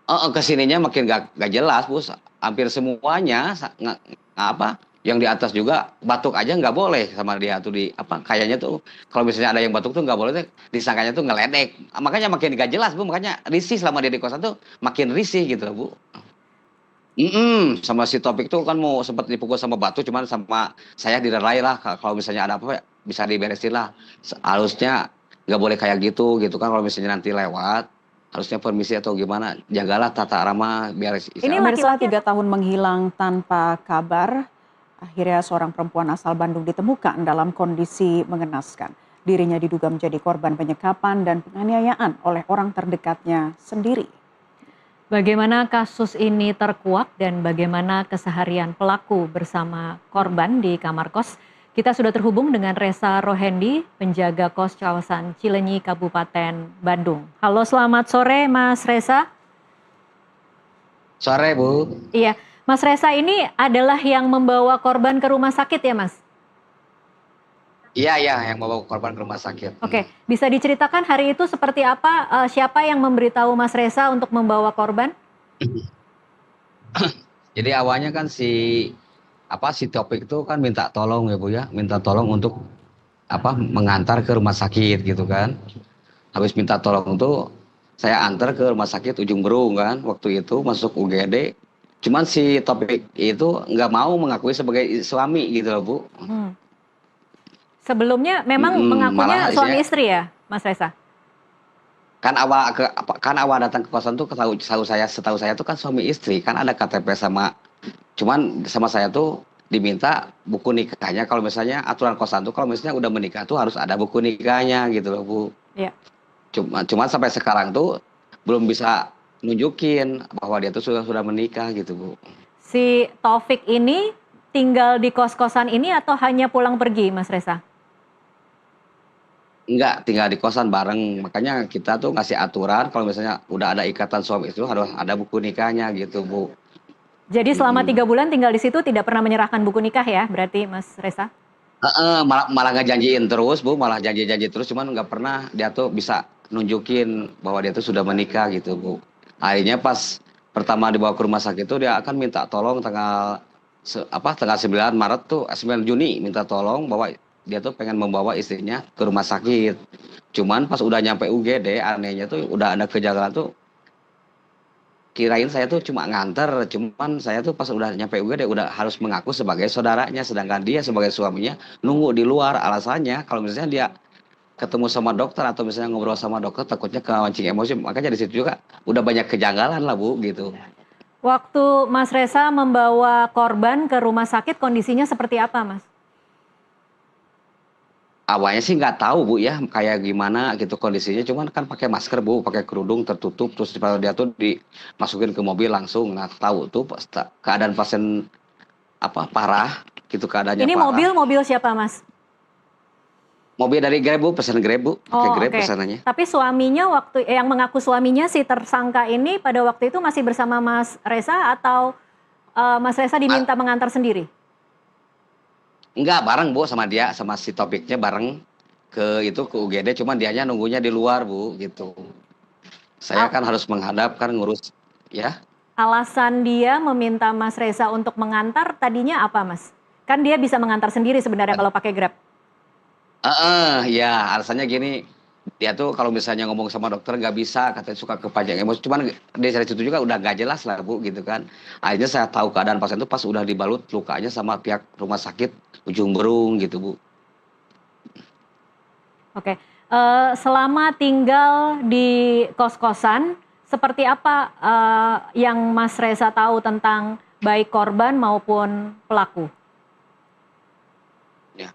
Kesininya makin gak jelas, Bu. Hampir semuanya apa yang di atas juga batuk aja nggak boleh sama dia tuh di apa kayaknya tuh kalau misalnya ada yang batuk tuh nggak boleh tuh disangkanya tuh ngeledek. Makanya makin gak jelas, Bu. Makanya risih selama dia di kosan tuh makin risih gitu loh, Bu. Sama si Topik tuh kan mau sempat dipukul sama batu, cuman sama saya dilerai lah. Kalau misalnya ada apa bisa diberesin lah. Harusnya nggak boleh kayak gitu gitu kan. Kalau misalnya nanti lewat, harusnya permisi atau gimana. Jagalah tata krama biar Ini apa. Pemirsa, laki-laki 3 tahun menghilang tanpa kabar. Akhirnya seorang perempuan asal Bandung ditemukan dalam kondisi mengenaskan. Dirinya diduga menjadi korban penyekapan dan penganiayaan oleh orang terdekatnya sendiri. Bagaimana kasus ini terkuak dan bagaimana keseharian pelaku bersama korban di kamar kos? Kita sudah terhubung dengan Reza Rohendi, penjaga kos kawasan Cilenyi, Kabupaten Bandung. Halo, selamat sore Mas Reza. Sore, Bu. Iya, Mas Reza ini adalah yang membawa korban ke rumah sakit ya, Mas? Iya, iya, yang bawa korban ke rumah sakit. Oke, bisa diceritakan hari itu seperti apa? Siapa yang memberitahu Mas Reza untuk membawa korban? Jadi awalnya kan si Topik itu kan minta tolong ya, Bu ya, minta tolong untuk apa mengantar ke rumah sakit gitu kan. Habis minta tolong tuh saya antar ke rumah sakit Ujung Berung kan, waktu itu masuk UGD. Cuman si Topik itu nggak mau mengakui sebagai suami gitu loh, Bu. Sebelumnya memang Malah mengakunya suami isinya istri ya, Mas Reza? kan awal datang ke kosan tuh setahu saya tuh kan suami istri, kan ada KTP sama, cuman sama saya tuh diminta buku nikahnya. Kalau misalnya aturan kosan tuh kalau misalnya udah menikah tuh harus ada buku nikahnya gitu loh, Bu. Iya. Cuman sampai sekarang tuh belum bisa nunjukin bahwa dia tuh sudah menikah gitu, Bu. Si Taufik ini tinggal di kos-kosan ini atau hanya pulang pergi, Mas Reza? Enggak, tinggal di kosan bareng. Makanya kita tuh ngasih aturan kalau misalnya udah ada ikatan suami itu harus ada buku nikahnya gitu, Bu. Jadi selama Mm-mm. 3 bulan tinggal di situ tidak pernah menyerahkan buku nikah ya, berarti Mas Reza? Malah nggak janjiin terus, Bu, malah janji-janji terus, cuman nggak pernah dia tuh bisa nunjukin bahwa dia tuh sudah menikah gitu, Bu. Akhirnya pas pertama dibawa ke rumah sakit itu dia akan minta tolong tanggal 9 Maret tuh 9 Juni minta tolong bahwa dia tuh pengen membawa istrinya ke rumah sakit. Cuman pas udah nyampe UGD anehnya tuh udah ada kejanggalan tuh, kirain saya tuh cuma nganter, cuman saya tuh pas udah nyampe UGD udah harus mengaku sebagai saudaranya, sedangkan dia sebagai suaminya nunggu di luar. Alasannya kalau misalnya dia ketemu sama dokter atau misalnya ngobrol sama dokter takutnya kepancing emosi, makanya di situ juga udah banyak kejanggalan lah, Bu, gitu. Waktu Mas Reza membawa korban ke rumah sakit kondisinya seperti apa, Mas? Awalnya sih nggak tahu, Bu, ya kayak gimana gitu kondisinya, cuman kan pakai masker, Bu, pakai kerudung tertutup, terus dia tuh dimasukin ke mobil langsung. Nah, tahu tuh keadaan pasien apa parah gitu, keadaannya Ini parah. mobil siapa, Mas? Mobil dari Grab, Bu, pesan Grab, Bu, pakai Oh, Grab oke. pesanannya. Tapi suaminya yang mengaku suaminya si tersangka ini pada waktu itu masih bersama Mas Reza atau Mas Reza Ma- diminta mengantar sendiri? Enggak, bareng, Bu, sama dia, sama si Topiknya bareng ke UGD, cuman dianya nunggunya di luar, Bu, gitu. Saya Al- kan harus menghadap kan ngurus ya. Alasan dia meminta Mas Reza untuk mengantar tadinya apa, Mas? Kan dia bisa mengantar sendiri sebenarnya kalau pakai Grab. Ya alasannya gini, dia tuh kalau misalnya ngomong sama dokter nggak bisa, katanya suka kepanjang emosi. Cuman dari situ juga udah nggak jelas lah, Bu, gitu kan. Akhirnya saya tahu keadaan pasien itu pas udah dibalut lukanya sama pihak rumah sakit Ujung Berung gitu, Bu. Oke, selama tinggal di kos-kosan, seperti apa yang Mas Reza tahu tentang baik korban maupun pelaku? Ya.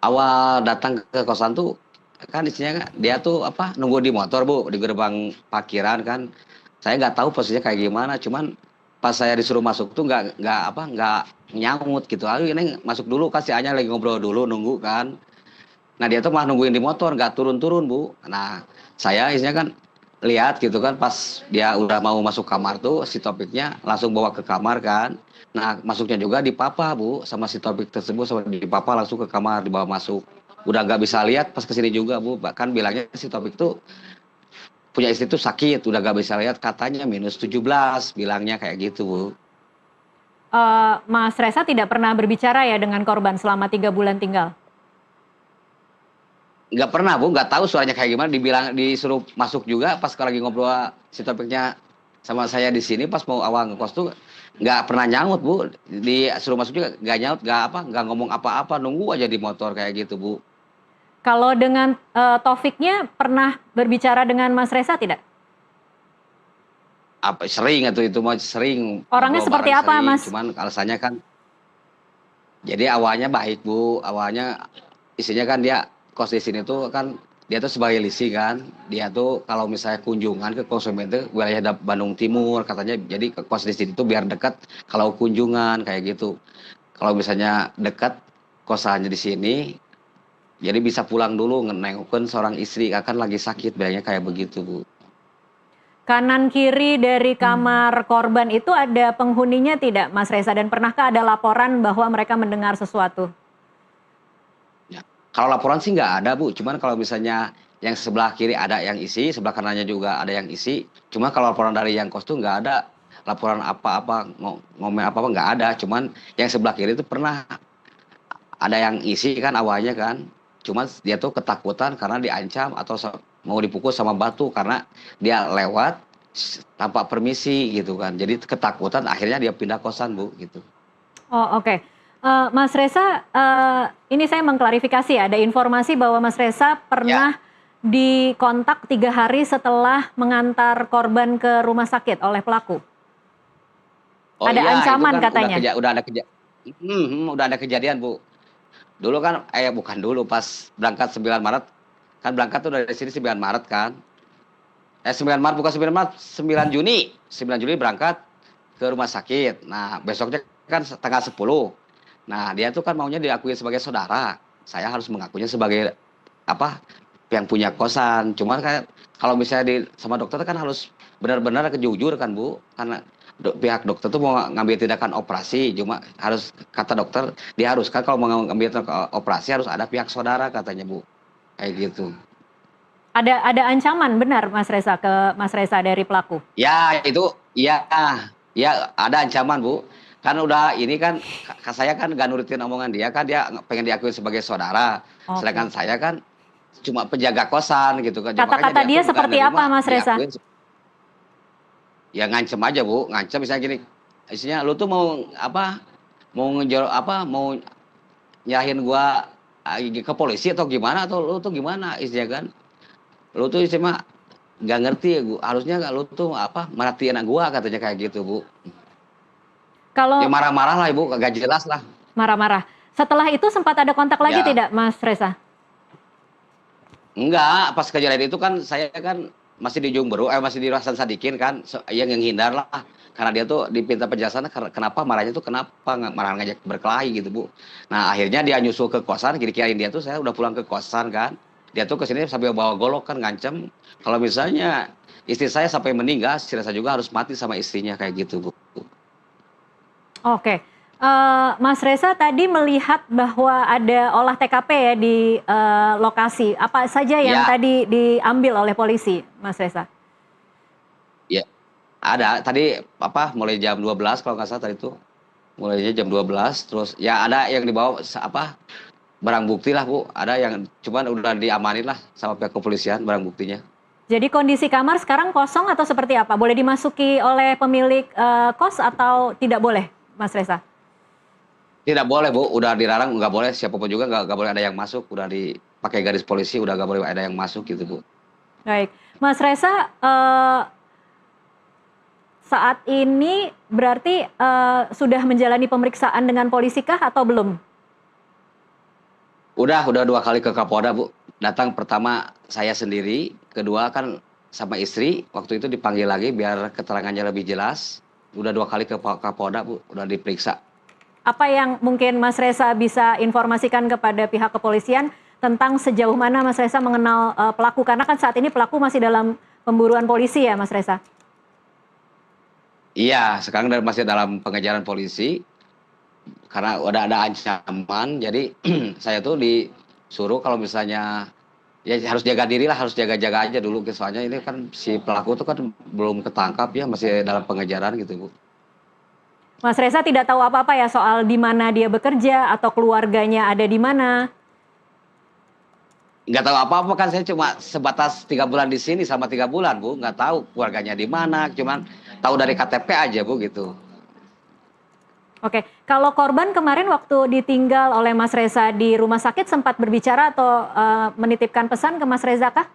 Awal datang ke kosan tuh kan isinya dia tuh apa nunggu di motor, Bu, di gerbang parkiran kan. Saya nggak tahu posisinya kayak gimana, cuman pas saya disuruh masuk tuh nggak nyaut gitu. Ayo ini masuk dulu, kasih Anya lagi ngobrol dulu nunggu kan. Nah dia tuh malah nungguin di motor, nggak turun-turun, Bu. Nah saya isinya kan lihat gitu kan pas dia udah mau masuk kamar tuh si Topiknya langsung bawa ke kamar kan. Nah masuknya juga di papa, Bu, sama si Topik tersebut sama di papa langsung ke kamar dibawa masuk. Udah nggak bisa lihat pas kesini juga, Bu. Bahkan bilangnya si Topik tuh punya istri tuh sakit, udah gak bisa lihat, katanya -17 bilangnya kayak gitu, Bu. Mas Reza tidak pernah berbicara ya dengan korban selama 3 bulan tinggal? Nggak pernah, Bu, nggak tahu suaranya kayak gimana, disuruh masuk juga pas lagi ngobrol si topiknya sama saya di sini pas mau awal ngekos tuh nggak pernah nyaut, Bu. Disuruh masuk juga nggak nyaut, nggak ngomong apa-apa, nunggu aja di motor kayak gitu, Bu. Kalau dengan Taufiknya pernah berbicara dengan Mas Reza tidak? Apa sering itu mah sering Orangnya ngobrol seperti bareng apa, sering, Mas? cuman alasannya kan jadi awalnya baik, Bu. Awalnya isinya kan dia kos di sini tuh kan dia tuh sebagai leasing kan. Dia tuh kalau misalnya kunjungan ke konsumen tuh wilayah Bandung Timur katanya jadi ke kos di sini tuh biar dekat kalau kunjungan kayak gitu. Kalau misalnya dekat kosannya di sini jadi bisa pulang dulu nengokin seorang istri kan lagi sakit bilangnya kayak begitu, Bu. Kanan kiri dari kamar korban itu ada penghuninya tidak, Mas Reza? Dan pernahkah ada laporan bahwa mereka mendengar sesuatu? Ya, kalau laporan sih nggak ada, Bu. Cuman kalau misalnya yang sebelah kiri ada yang isi, sebelah kanannya juga ada yang isi. Cuma kalau laporan dari yang kos tuh nggak ada laporan apa-apa, ngomong apa-apa nggak ada. Cuman yang sebelah kiri itu pernah ada yang isi kan awalnya kan. Cuman dia tuh ketakutan karena diancam atau mau dipukul sama batu karena dia lewat tanpa permisi gitu kan. Jadi ketakutan akhirnya dia pindah kosan, Bu, gitu. Oh, oke. Mas Reza, ini saya mengklarifikasi ya, ada informasi bahwa Mas Reza Ya. pernah dikontak 3 hari setelah mengantar korban ke rumah sakit oleh pelaku. Oh Ada iya, itu ancaman kan katanya. udah ada kejadian, Bu. Dulu kan bukan dulu, pas berangkat 9 Maret, kan berangkat tuh dari sini 9 Maret kan. 9 Maret, bukan 9 Maret, 9 Juni. 9 Juni berangkat ke rumah sakit. Nah, besoknya kan tanggal 10. Nah, dia tuh kan maunya diakui sebagai saudara. Saya harus mengakuinya sebagai apa? Yang punya kosan. Cuman kan kalau misalnya sama dokter kan harus benar-benar jujur kan, Bu. Karena pihak dokter tuh mau ngambil tindakan operasi, cuma harus kata dokter diharuskan kalau mau ngambil tindakan operasi harus ada pihak saudara katanya, Bu. Kayak gitu. Ada ancaman benar Mas Reza ke Mas Reza dari pelaku? Ya, itu ya, ya ada ancaman, Bu. Kan udah ini kan saya kan gak nurutin omongan dia kan dia pengen diakui sebagai saudara. Oke. Sedangkan saya kan cuma penjaga kosan gitu kan. Makanya Kata-kata dia tuh nggak seperti nerima apa Mas Reza? diakuin. Ya ngancem aja, Bu. Ngancem misalnya gini. Isinya lu tuh mau apa? Mau ngejar apa? Mau nyerahin gua ke polisi atau gimana atau lu tuh gimana isinya kan? Lu tuh cuma nggak ngerti ya, Bu. Harusnya lu tuh apa? Merhatiin gua katanya kayak gitu, Bu. Ya Kalau marah-marah lah, Ibu, kagak jelas lah. marah-marah. Setelah itu sempat ada kontak lagi Ya, tidak Mas Reza? enggak, pas kejadian itu kan saya kan masih di Jumberu, masih di Hasan Sadikin kan, yang hindar lah. Karena dia tuh dipinta penjelasan kenapa marahnya tuh kenapa marah ngajak berkelahi gitu, Bu. Nah, akhirnya dia nyusul ke kosan, kira-kirain dia tuh saya udah pulang ke kosan kan. Dia tuh ke sini sambil bawa golok kan ngancem kalau misalnya istri saya sampai meninggal, saya juga harus mati sama istrinya kayak gitu, Bu. Oke. Mas Reza tadi melihat bahwa ada olah TKP ya di lokasi. Apa saja yang Ya, tadi diambil oleh polisi, Mas Reza? ya, ada tadi apa mulai jam 12 kalau nggak salah tadi itu. Mulainya jam 12 terus ya ada yang dibawa barang bukti lah, Bu. Ada yang cuman udah diamanin lah sama pihak kepolisian barang buktinya. Jadi kondisi kamar sekarang kosong atau seperti apa? Boleh dimasuki oleh pemilik kos atau tidak boleh, Mas Reza? Tidak boleh, Bu, udah dilarang, nggak boleh siapapun juga nggak boleh ada yang masuk, udah dipakai garis polisi, udah nggak boleh ada yang masuk gitu, Bu. Baik, Mas Reza, saat ini berarti sudah menjalani pemeriksaan dengan polisi kah atau belum? Udah 2 kali ke Kapolda, Bu. Datang pertama saya sendiri, kedua kan sama istri, waktu itu dipanggil lagi biar keterangannya lebih jelas. Udah 2 kali ke Kapolda, Bu, udah diperiksa. Apa yang mungkin Mas Reza bisa informasikan kepada pihak kepolisian tentang sejauh mana Mas Reza mengenal pelaku? Karena kan saat ini pelaku masih dalam pemburuan polisi ya Mas Reza? Iya, sekarang masih dalam pengejaran polisi. Karena udah ada ancaman, jadi saya tuh disuruh kalau misalnya Ya harus jaga diri lah, harus jaga-jaga aja dulu. Soalnya ini kan si pelaku tuh kan belum ketangkap ya, masih dalam pengejaran gitu Bu. Mas Reza tidak tahu apa-apa ya soal di mana dia bekerja atau keluarganya ada di mana? Nggak tahu apa-apa kan, saya cuma sebatas 3 bulan di sini sama 3 bulan Bu, nggak tahu keluarganya di mana, cuman tahu dari KTP aja Bu gitu. Oke, kalau korban kemarin waktu ditinggal oleh Mas Reza di rumah sakit sempat berbicara atau menitipkan pesan ke Mas Reza kah?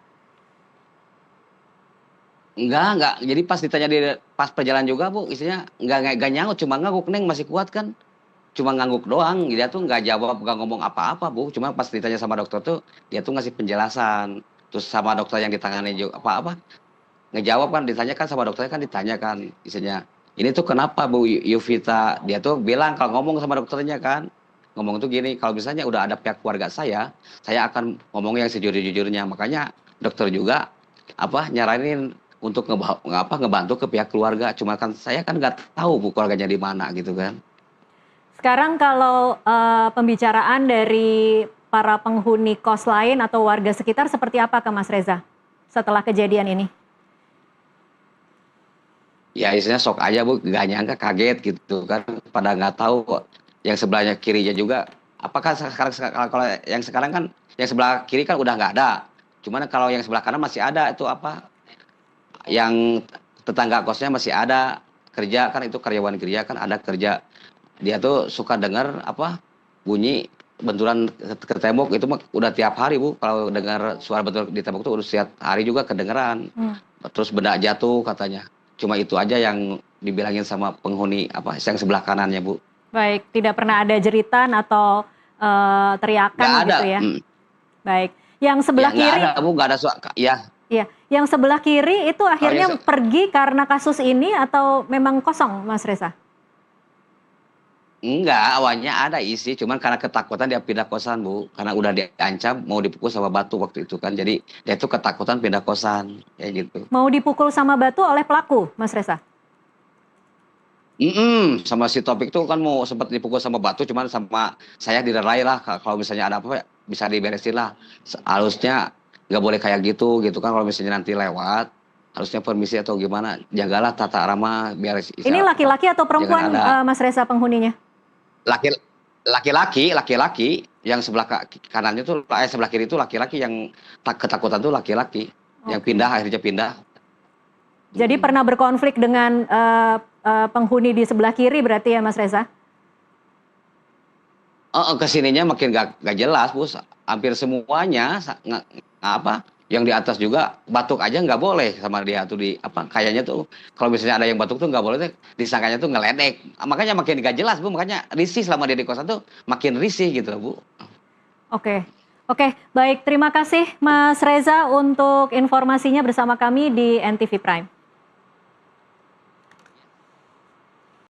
Enggak. Jadi pas ditanya pas perjalanan juga Bu, isinya nggak nyaut, cuma ngangguk, Neng masih kuat kan? Cuma ngangguk doang, dia tuh nggak jawab, nggak ngomong apa-apa Bu. Cuma pas ditanya sama dokter tuh, dia tuh ngasih penjelasan. Terus sama dokter yang ditangani juga apa-apa, ngejawab kan, ditanyakan sama dokternya kan, ditanyakan isinya. Ini tuh kenapa Bu Yuvita? Dia tuh bilang kalau ngomong sama dokternya kan, ngomong tuh gini, kalau misalnya udah ada pihak keluarga saya akan ngomong yang sejujur-jujurnya. Makanya dokter juga nyaranin untuk ngebantu ke pihak keluarga. Cuma kan saya kan nggak tahu Bu keluarganya di mana gitu kan. Sekarang kalau pembicaraan dari para penghuni kos lain atau warga sekitar seperti apa ke Mas Reza setelah kejadian ini? Ya isinya sok aja Bu, nggak nyangka, kaget gitu kan, pada nggak tahu kok. Yang sebelahnya kirinya juga, apakah kalau yang sekarang kan, yang sebelah kiri kan udah nggak ada. Cuman kalau yang sebelah kanan masih ada, itu yang tetangga kosnya masih ada, kerja kan, itu karyawan kerja kan, ada kerja. Dia tuh suka dengar bunyi benturan ke tembok, itu mah udah tiap hari Bu, kalau dengar suara benturan di tembok tuh udah setiap hari juga kedengeran. Terus benda jatuh katanya. Cuma itu aja yang dibilangin sama penghuni yang sebelah kanannya Bu. Baik, tidak pernah ada jeritan atau teriakan Nggak ada. gitu ya? Baik, yang sebelah Ya nggak kiri, ada Bu, nggak ada suara. Ya, ya, yang sebelah kiri itu akhirnya yang pergi karena kasus ini atau memang kosong, Mas Reza? enggak, awalnya ada isi, cuman karena ketakutan dia pindah kosan Bu. Karena udah diancam mau dipukul sama batu waktu itu kan. Jadi dia tuh ketakutan pindah kosan, kayak gitu. Mau dipukul sama batu oleh pelaku, Mas Reza? Sama si Topik tuh kan mau sempat dipukul sama batu, cuman sama saya dilerai lah, kalau misalnya ada apa bisa diberesin lah. Harusnya nggak boleh kayak gitu kan, kalau misalnya nanti lewat, harusnya permisi atau gimana, jagalah tata krama biar Ini laki-laki atau jangan perempuan, ada Mas Reza penghuninya? laki-laki yang sebelah kanannya tuh, sebelah kiri itu laki-laki, yang ketakutan tuh laki-laki yang Oke. akhirnya pindah. Jadi pernah berkonflik dengan penghuni di sebelah kiri berarti ya Mas Reza? Kesininya makin gak jelas Bu, hampir semuanya yang di atas juga batuk aja nggak boleh sama dia tuh, kayaknya tuh kalau misalnya ada yang batuk tuh nggak boleh tuh, disangkanya tuh ngeledek. Makanya makin gak jelas Bu, makanya risih selama dia di kosan tuh, makin risih gitu loh Bu. Oke. Oke, baik, terima kasih Mas Reza untuk informasinya bersama kami di NTV Prime.